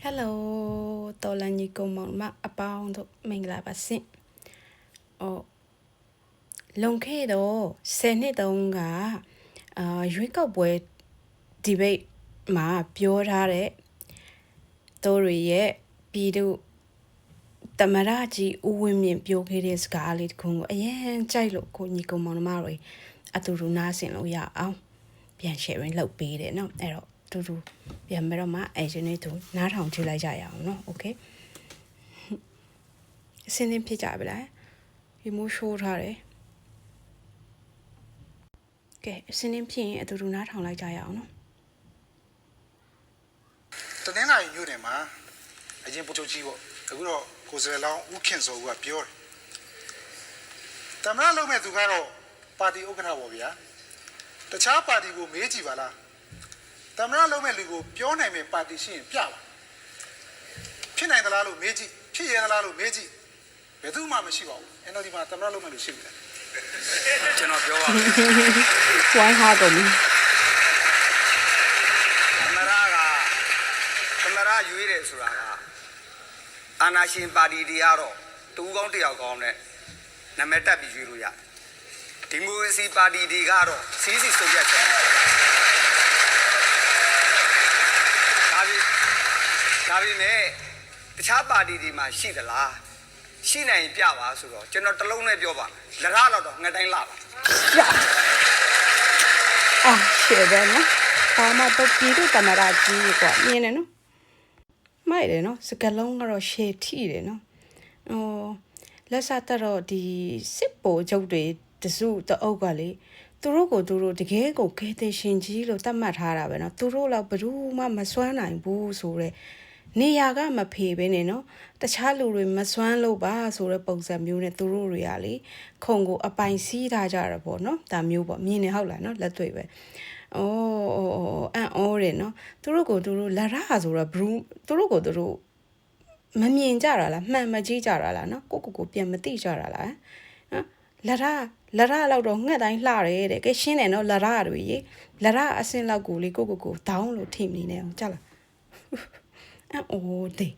Hello, tôi là Nhi Cô Mộng Mạc ở bao thuộc mình là bác sĩ. Long khi đó, sen hết đông cả, dưới các buổi debate mà biểu ra đấy, tôi rồi ví dụ tầm ra chỉ uống miệng biểu cái đấy cả lịch không, chạy lộ cô Nhi Cô Mộng Mạc rồi, tôi rồi nói xin lỗi ya, biển sharing lâu bì đấy nó, rồi tôi rồi biển mấy mà ai cho nên tôi nói thẳng chưa lại chạy nó, ok. Xin em phía trả về lại, vì mua show ra đấy. Ok, xin em phía tôi nói thẳng lại chạy nó. တနင်္လာရီမြို့နယ်မှာအရင်ပို့ချုပ်ကြီးပေါ့အခုတော့ကိုယ်စရလောင်းဦးခင်စောဦးကပြောတယ်တမရလုံးမဲ့သူကတော့ပါတီဥက္ကဋ္ဌပေါ့ဗျာတခြားပါတီကိုမေးကြည့်ပါလားတမရလုံးမဲ့လူကိုပြောနိုင်မဲ့ပါတီရှိရင်ပြပါဖြစ်နိုင်သလားလို့မေးကြည့်ဖြစ်ရသလားလို့မေးကြည့်ဘယ်သူမှမရှိပါဘူး NLD မှာတမရလုံးမဲ့လူရှိပြီလားကျွန်တော်ပြောပါမယ် Why hard on me? ရွေးတယ်ဆိုတာကအာနာရှင်ပါတီတွေကတော့တူကောင်းတယောက်ကောင်းနဲ့နာမည်တက်ပြီးရွေးလို့ရတယ်ဒီမိုကရေစီပါတီတွေကတော့စီးစီးဆုံးဖြတ်ချက်ဒါပေမဲ့တခြားပါတီတွေမှာရှိသလားရှိနိုင်ပြပါဆိုတော့ကျွန်တော်တလုံးနဲ့ပြောပါလရတော့ငှက်တိုင်းလာပါ shit then, no? Tama to pido tamara ji kwa, yene no? Mai de no, se kalong ro she ti de no. La sa ta ro di sippo jau de su to au ka le. Tu ro ko de ge ko ke te shin ji lo tat mat tha da ba no. Tu ro la bru ma ma swan nai bu so de. နေရာကမဖေပဲနဲ့နော်တခြားလူတွေမစွမ်းလို့ပါဆိုတဲ့ပုံစံမျိုးနဲ့သူတို့တွေကလေခုံကိုအပိုင်စီးထားကြတာပေါ့နော်ဒါမျိုးပေါ့မြင်နေဟုတ်လားနော်လက်တွေ့ပဲအန်အောတယ်နော်သူတို့ကိုသူတို့လာရဆိုတော့ဘရူးသူတို့ကိုသူတို့မမြင်ကြတာလားမှန်မကြည့်ကြတာလားနော်ကိုပြန်မသိကြတာလားနော်လာရလောက်တော့ငှက်တိုင်းလှတယ်တဲ့ကဲရှင်းတယ်နော်လာရတွေရေလာရအစင်လောက်ကိုလေကိုတောင်းလို့ထိမနေနဲ့အောင်ကြလားOh, they.